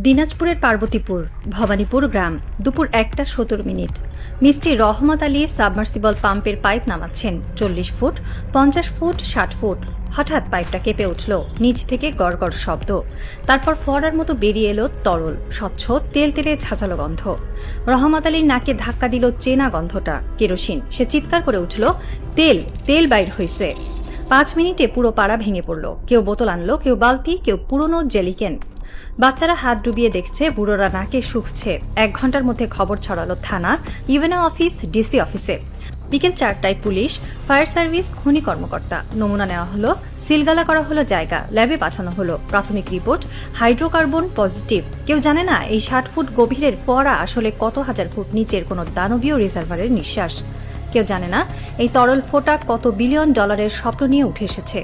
দিনাজপুরের পার্বতীপুর ভবানীপুর গ্রাম দুপুর 1:17 মিস্ত্রি রহমত আলী সাবমার্সিবল পাম্পের পাইপ নামাচ্ছেন 40 ফুট 50 ফুট 60 ফুট। হঠাৎ পাইপটা কেঁপে উঠল, নিচ থেকে গড়গড় শব্দ, তারপর ফোয়ারার মতো বেরিয়ে এলো তরল স্বচ্ছ তেলে ঝাঁঝালো গন্ধ। রহমত আলীর নাকে ধাক্কা দিল চেনা গন্ধটা, কেরোসিন। সে চিৎকার করে উঠল, তেল তেল বাইর হইছে। 5 মিনিটে পুরো পাড়া ভেঙে পড়ল। কেউ বোতল আনলো, কেউ বালতি, কেউ পুরনো জেলিকেন। বাচ্চারা হাত ডুবিয়ে দেখছে, বুড়োরা নাকে শুকছে। 1 ঘন্টার মধ্যে খবর ছড়ালো থানা, ইউএনও অফিস, ডিসি অফিসে। বিকেল 4টায় পুলিশ, ফায়ার সার্ভিস, খনি কর্মকর্তা। নমুনা নেওয়া হলো, সিলগালা করা হলো জায়গা, ল্যাবে পাঠানো হলো। প্রাথমিক রিপোর্ট হাইড্রোকার্বন পজিটিভ। কেউ জানে না এই 60 ফুট গভীরের ফোয়ারা আসলে কত হাজার ফুট নিচের কোনো দানবীয় রিজার্ভারের নিঃশ্বাস। কেউ জানে না এই তরল ফোঁটা কত বিলিয়ন ডলারের স্বপ্ন নিয়ে উঠে এসেছে।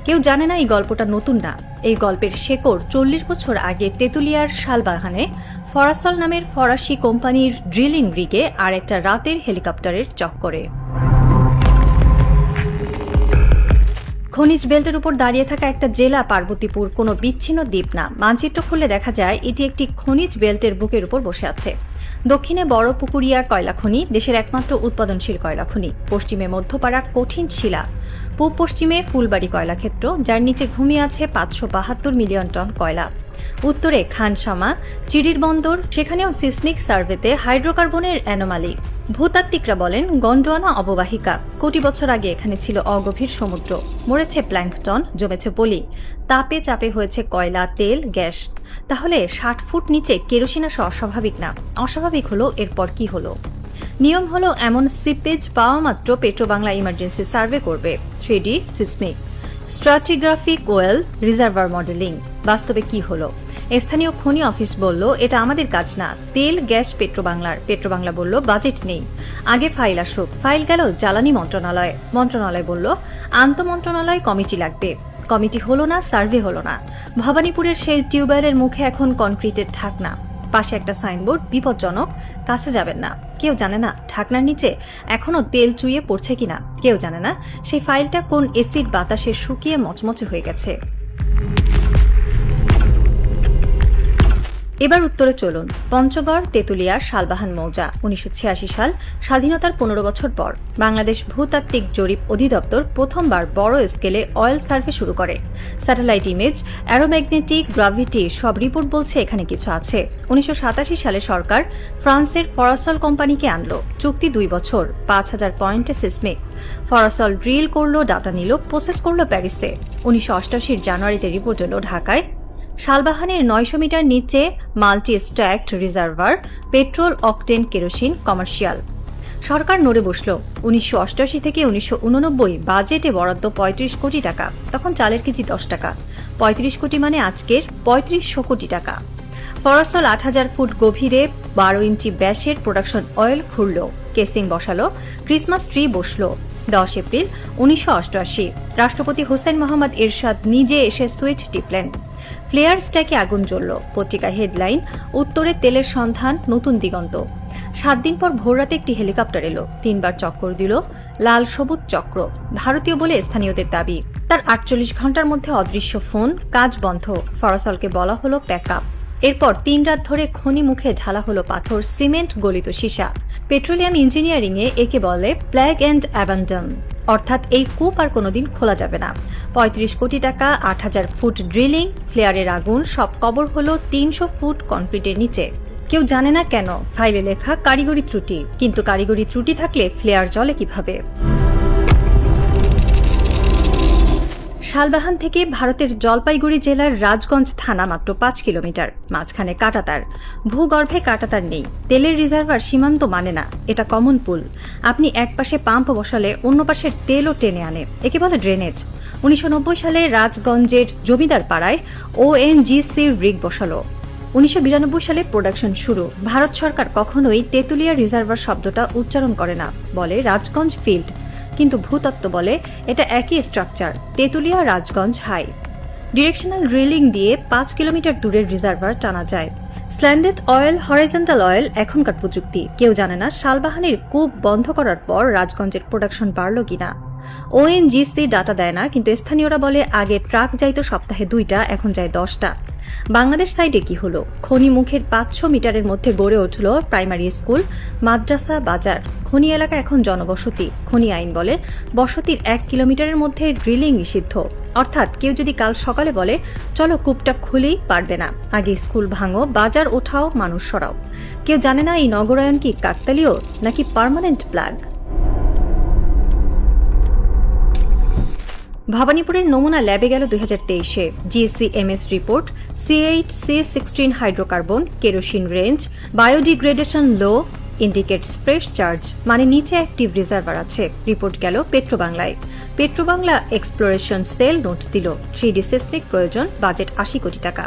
কেউ জানে না এই গল্পটা নতুন না। এই গল্পের শেকড় 40 বছর আগে তেঁতুলিয়ার শালবাগানে ফরাসল নামের ফরাসি কোম্পানির ড্রিলিং রিগে আর একটা রাতের হেলিকপ্টারের চক্করে। খনিজ বেল্টের উপর দাঁড়িয়ে থাকা একটা জেলা পার্বতীপুর কোনো বিচ্ছিন্ন দ্বীপ না। মানচিত্র খুললে দেখা যায় এটি একটি খনিজ বেল্টের বুকের উপর বসে আছে। দক্ষিণে বড় পুকুরিয়া কয়লা খনি, দেশের একমাত্র উৎপাদনশীল কয়লা খনি। পশ্চিমে মধ্যপাড়া কঠিন শিলা। পূব পশ্চিমে ফুলবাড়ি কয়লাক্ষেত্র, যার নিচে ঘুমিয়ে আছে 572 মিলিয়ন টন কয়লা। উত্তরে খানসামা, চিড়ির বন্দর, সেখানেও সিসমিক সার্ভেতে হাইড্রোকার্বনের অ্যানোমালি। ভূতাত্ত্বিকরা বলেন গন্ডোয়ানা অববাহিকা। কোটি বছর আগে এখানে ছিল অগভীর সমুদ্র। মরেছে প্ল্যাঙ্কটন, জমেছে পলি। তাপে চাপে হয়েছে কয়লা, তেল, গ্যাস। তাহলে 60 ফুট নিচে কেরোসিন আসা অস্বাভাবিক না। অস্বাভাবিক হলো এরপর কি হলো। নিয়ম হলো এমন সিপেজ পাওয়া মাত্র পেট্রোবাংলা ইমার্জেন্সি সার্ভে করবে। 3D seismic stratigraphic well reservoir modelling. বাস্তবে কি হলো? স্থানীয় খনি অফিস বলল এটা আমাদের কাজ না, তেল গ্যাস পেট্রোবাংলার। পেট্রোবাংলা বলল বাজেট নেই, আগে ফাইল আসুক। ফাইল গেল জ্বালানি মন্ত্রণালয়। মন্ত্রণালয় বলল আন্তঃমন্ত্রণালয় কমিটি লাগবে। কমিটি হলো না, সার্ভে হলো না। ভবানীপুরের সেই টিউবওয়েলের মুখে এখন কনক্রিটের ঢাকনা। পাশে একটা সাইনবোর্ড, বিপজ্জনক, কাছে যাবেন না। কেউ জানে না ঢাকনার নিচে এখনো তেল চুইয়ে পড়ছে কিনা। কেউ জানে না সেই ফাইলটা কোন এসিড বাতাসে শুকিয়ে মচমচে হয়ে গেছে। এবার উত্তরে চলুন। পঞ্চগড়, তেঁতুলিয়া, শালবাহান মৌজা। 1986 সাল, স্বাধীনতার 15 বছর পর বাংলাদেশ ভূতাত্ত্বিক জরিপ অধিদপ্তর প্রথমবার বড় স্কেলে অয়েল সার্ভে শুরু করে। স্যাটেলাইট ইমেজ, অ্যারোম্যাগনেটিক, গ্রাভিটি সব রিপোর্ট বলছে এখানে কিছু আছে। 1987 সালে সরকার ফ্রান্সের ফরাসল কোম্পানিকে আনলো। চুক্তি 2 বছর, 5000 পয়েন্টে সিসমিক। ফরাসল ড্রিল করলো, ডাটা নিল, প্রসেস করলো প্যারিসে। 1988 জানুয়ারিতে রিপোর্ট এলো ঢাকায়। শালবাহানের 900 মিটার নিচে multi stacked reservoir, petrol, octane, kerosene, commercial. সরকার নড়ে বসল। 1988 থেকে 1989 বাজেটে বরাদ্দ 35 কোটি টাকা। তখন চালের কেজি 10 টাকা। 35 কোটি মানে আজকের 3500 কোটি টাকা। ফরাসল 8000 ফুট গভীরে 12 ইঞ্চি ব্যাসের প্রোডাকশন অয়েল খুঁড়ল, কেসিং বসালো, ক্রিসমাস ট্রি বসলো। 10 এপ্রিল 1988 রাষ্ট্রপতি হোসেন মোহাম্মদ এরশাদ নিজে এসে সুইচ টিপলেন। ফ্লেয়ার স্ট্যাকে আগুন জ্বলল। পত্রিকায় হেডলাইন, উত্তরে তেলের সন্ধান, নতুন দিগন্ত। 7 দিন পর ভোররাতে একটি হেলিকপ্টার এলো, 3 বার চক্কর দিল, লাল সবুজ চক্র। ভারতীয় বলে স্থানীয়দের দাবি। তার 48 ঘন্টার মধ্যে অদৃশ্য ফোন, কাজ বন্ধ। ফরাসলকে বলা হলো প্যাক আপ। এরপর 3 রাত ধরে খনি মুখে ঢালা হলো পাথর, সিমেন্ট, গলিত সীসা। পেট্রোলিয়াম ইঞ্জিনিয়ারিংয়ে একে বলে প্ল্যাগ অ্যান্ড অ্যাবান্ডন, অর্থাৎ এই কূপ আর কোনোদিন খোলা যাবে না। 35 কোটি টাকা, 8000 ফুট ড্রিলিং, ফ্লেয়ারের আগুন, সব কবর হলো 300 ফুট কনক্রিটের নিচে। কেউ জানে না কেন। ফাইলে লেখা কারিগরি ত্রুটি, কিন্তু কারিগরি ত্রুটি থাকলে ফ্লেয়ার জ্বলে কিভাবে? শালবাহান থেকে ভারতের জলপাইগুড়ি জেলার রাজগঞ্জ থানা মাত্র 5 কিলোমিটার। মাঝখানে কাঁটাতার। ভূগর্ভে কাঁটাতার নেই। তেলের রিজার্ভার সীমান্ত মানে না, এটা কমন পুল। আপনি এক পাশে পাম্প বসালে অন্য পাশের তেলও টেনে আনে, একে বলে ড্রেনেজ। 1990 সালে রাজগঞ্জের জমিদার পাড়ায় ONGCর রিগ বসালো। 1992 সালে প্রোডাকশন শুরু। ভারত সরকার কখনোই তেঁতুলিয়া রিজার্ভার শব্দটা উচ্চারণ করে না, বলে রাজগঞ্জ ফিল্ড। কিন্তু ভূতত্ত্ব বলে এটা একই structure, Tentulia Rajganj high. Directional drilling দিয়ে 5 কিলোমিটার দূরের রিজার্ভার টানা যায়। স্ল্যান্ডেড অয়েল, হরাইজন্টাল অয়েল এখনকার প্রযুক্তি। কেউ জানে না শালবাহানের কূপ বন্ধ করার পর রাজগঞ্জের প্রোডাকশন বাড়ল কিনা। ONGC ডাটা দেয় না, কিন্তু স্থানীয়রা বলে আগে ট্রাক যাইতো সপ্তাহে 2টা, এখন যায় 10টা। বাংলাদেশ সাইডে কি হলো? খনি মুখের 500 মিটারের মধ্যে গড়ে উঠল প্রাইমারি স্কুল, মাদ্রাসা, বাজার। খনি এলাকা এখন জনবসতি। খনি আইন বলে বসতির 1 কিলোমিটারের মধ্যে ড্রিলিং নিষিদ্ধ। অর্থাৎ কেউ যদি কাল সকালে বলে চলো কূপটা খুলেই, পারবে না। আগে স্কুল ভাঙো, বাজার ওঠাও, মানুষ সরাও। কেউ জানে না এই নগরায়ন কি কাকতালীয় নাকি পার্মানেন্ট প্লাগ। ভবানীপুরের নমুনা ল্যাবে গেল 2023-এ। GSC-MS report, C8, C16 hydrocarbon, kerosene range, biodegradation low, indicates fresh charge, মানে নিচে অ্যাক্টিভ রিজার্ভার আছে। রিপোর্ট গেল পেট্রোবাংলায়। পেট্রোবাংলা এক্সপ্লোরেশন সেল নোট দিল 3D সিসমিক প্রয়োজন, বাজেট 80 কোটি টাকা।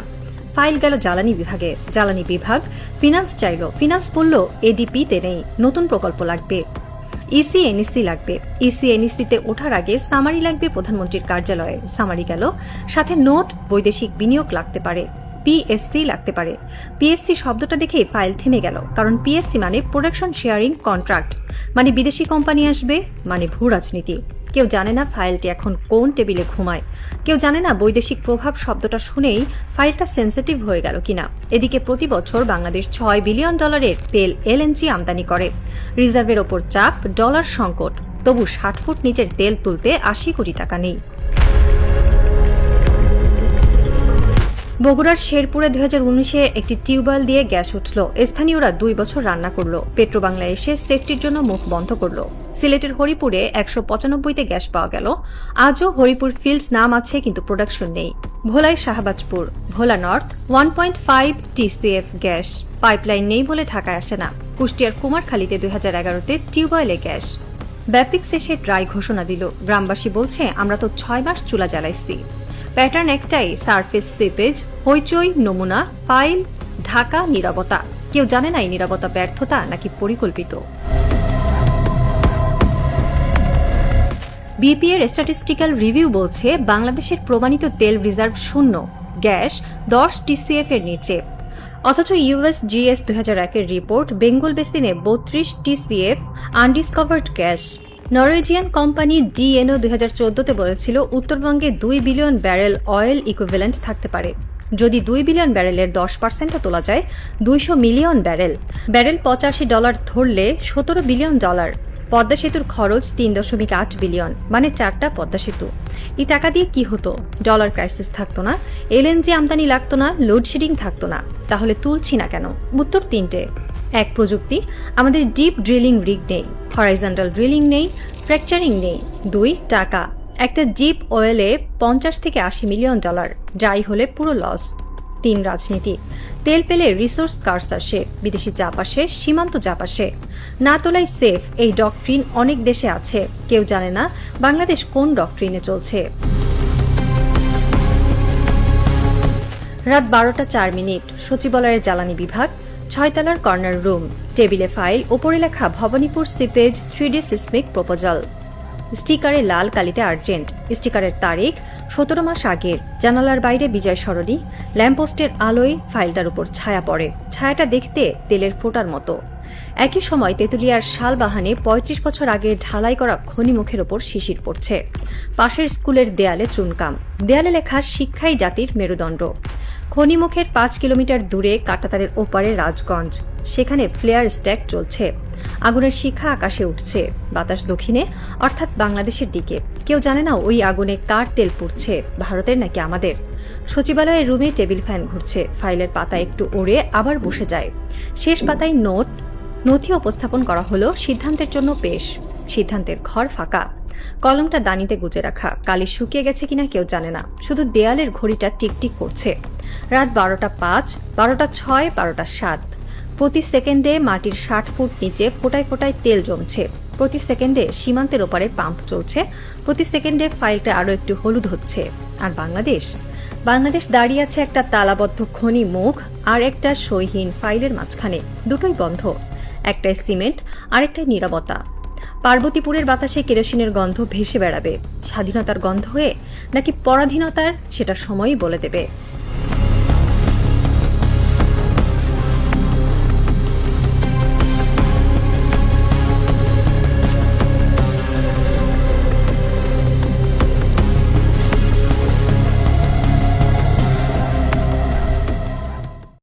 ফাইল গেল জ্বালানি বিভাগে। জ্বালানি বিভাগ ফিনান্স চাইল, ফিনান্স বলল এডিপিতে নেই, নতুন প্রকল্প লাগবে। EC-NEC লাগবে। EC-NEC-তে ওঠার আগে সামারি লাগবে প্রধানমন্ত্রীর কার্যালয়ে। সামারি গেল, সাথে নোট, বৈদেশিক বিনিয়োগ লাগতে পারে, PSC লাগতে পারে। PSC শব্দটা দেখেই ফাইল থেমে গেল, কারণ PSC মানে প্রোডাকশন শেয়ারিং কন্ট্রাক্ট, মানে বিদেশি কোম্পানি আসবে, মানে ভূ রাজনীতি। কেউ জানে না ফাইলটি এখন কোন টেবিলে ঘুমায়। কেউ জানে না বৈদেশিক প্রভাব শব্দটা শুনেই ফাইলটা সেন্সিটিভ হয়ে গেল কিনা। এদিকে প্রতি বছর বাংলাদেশ $6 বিলিয়ন তেল LNG আমদানি করে। রিজার্ভের ওপর চাপ, ডলার সংকট, তবু 60 ফুট নিচের তেল তুলতে 80 কোটি টাকা নেই। বগুড়ার শেরপুরে 2019-এ একটি টিউবওয়েল দিয়ে গ্যাস উঠল। স্থানীয়রা 2 বছর রান্না করল। পেট্রোবাংলা এসে সেফটির জন্য মুখ বন্ধ করল। সিলেটের হরিপুরে 195-তে গ্যাস পাওয়া গেল। আজও হরিপুর ফিল্ড নাম আছে, কিন্তু প্রোডাকশন নেই। ভোলায় শাহবাজপুর, ভোলা নর্থ 1.5 TCF গ্যাস পাইপলাইন নেই বলে ঢাকায় আসে না। কুষ্টিয়ার কুমারখালীতে 2011-তে টিউবওয়েলে গ্যাস। ব্যাপিক্স এসে ড্রাই ঘোষণা দিল। গ্রামবাসী বলছে আমরা তো 6 মাস চুলা জ্বালাইছি। প্যাটার্ন একটাই, সারফেস সিপেজ, হইচই, নমুনা, ফাইল, ঢাকা, নীরবতা। কেউ জানে না এই নীরবতা ব্যর্থতা নাকি পরিকল্পিত। বিপি এর স্ট্যাটিস্টিক্যাল রিভিউ বলছে বাংলাদেশের প্রমাণিত তেল রিজার্ভ শূন্য, গ্যাস 10 TCF এর নিচে। অথচ USGS 2001-এর রিপোর্ট বেঙ্গল বেসিনে 32 TCF undiscovered gas. Norwegian company DNO 2014-তে বলেছিল উত্তরবঙ্গে 2 বিলিয়ন ব্যারেল অয়েল ইকুইভ্যালেন্ট থাকতে পারে। যদি 2 বিলিয়ন ব্যারেলের 10% তোলা যায়, 200 মিলিয়ন ব্যারেল। ব্যারেল $85 ধরলে $17 বিলিয়ন। পদ্মা সেতুর খরচ 3.8 বিলিয়ন, মানে 4টা পদ্মা সেতু। এই টাকা দিয়ে কি হতো? ডলার ক্রাইসিস থাকতো না, LNG আমদানি লাগতো না, লোডশেডিং থাকতো না। তাহলে তুলছি না কেন? উত্তর 3টে। 1, প্রযুক্তি, আমাদের ডিপ ড্রিলিং রিগ নেই, হরাইজন্টাল ড্রিলিং নেই, ফ্র্যাকচারিং নেই। 2, টাকা, একটা ডিপ ওয়েলে $50 থেকে $80 মিলিয়ন, ড্রাই হলে পুরো লস। 3, রাজনীতি, তেল পেলে রিসোর্স কার্স আসে, বিদেশি চাপ আসে, সীমান্ত চাপ আসে। না তোলাই সেফ, এই ডক্ট্রিন অনেক দেশে আছে, কেউ জানে না বাংলাদেশ কোন ডক্ট্রিনে চলছে। রাত 12টা 4 মিনিট, সচিবালয়ের জ্বালানি বিভাগ, 6 তলার কর্নার রুম, টেবিলে ফাইল, ওপরে লেখা Bhabanipur seepage 3D seismic proposal. স্টিকারে লাল কালিতে আর্জেন্ট, স্টিকারের তারিখ 17 মাস আগের। জানালার বাইরে বিজয় সরণি, ল্যাম্পপোস্টের আলোয় ফাইলটার উপর ছায়া পড়ে। ছায়াটা দেখতে তেলের ফোঁটার মতো। একই সময় তেঁতুলিয়ার শালবাহানে 35 বছর আগে ঢালাই করা খনিমুখের ওপর শিশির পড়ছে। পাশের স্কুলের দেয়ালে চুনকাম, দেয়ালে লেখা শিক্ষাই জাতির মেরুদণ্ড। খনিমুখের 5 কিলোমিটার দূরে কাঁটাতারের ওপারে রাজগঞ্জ, সেখানে ফ্লেয়ার স্ট্যাক চলছে। আগুনের শিখা আকাশে উঠছে, বাতাস দক্ষিণে, অর্থাৎ বাংলাদেশের দিকে। কেউ জানে না ওই আগুনে কার তেল পুড়ছে, ভারতের নাকি আমাদের। সচিবালয়ের রুমে টেবিল ফ্যান ঘুরছে, ফাইলের পাতা একটু ওড়ে আবার বসে যায়। শেষ পাতায় নথি উপস্থাপন করা হলো, সিদ্ধান্তের জন্য পেশ। সিদ্ধান্তের ঘর ফাঁকা, কলমটা দানিতে গুজে রাখা, কালি শুকিয়ে গেছে কিনা কেউ জানে না, শুধু দেয়ালের ঘড়িটা টিকটিক করছে। রাত 12টা 5, 12টা 6, 12টা 7। প্রতি সেকেন্ডে মাটির 60 ফুট নিচে ফোটায় ফোটায় তেল জমছে। প্রতি সেকেন্ডে সীমান্তের ওপারে পাম্প চলছে। প্রতি সেকেন্ডে ফাইলটা আরও একটু হলুদ হচ্ছে। আর বাংলাদেশ দাঁড়িয়ে আছে একটা তালাবদ্ধ খনি মুখ আর একটা সইহীন ফাইলের মাঝখানে। দুটোই বন্ধ, একটাই সিমেন্ট, আরেকটাই নীরবতা। পার্বতীপুরের বাতাসে কেরোসিনের গন্ধ ভেসে বেড়াবে। স্বাধীনতার গন্ধ হয়ে নাকি পরাধীনতার, সেটা সময়ই বলে দেবে।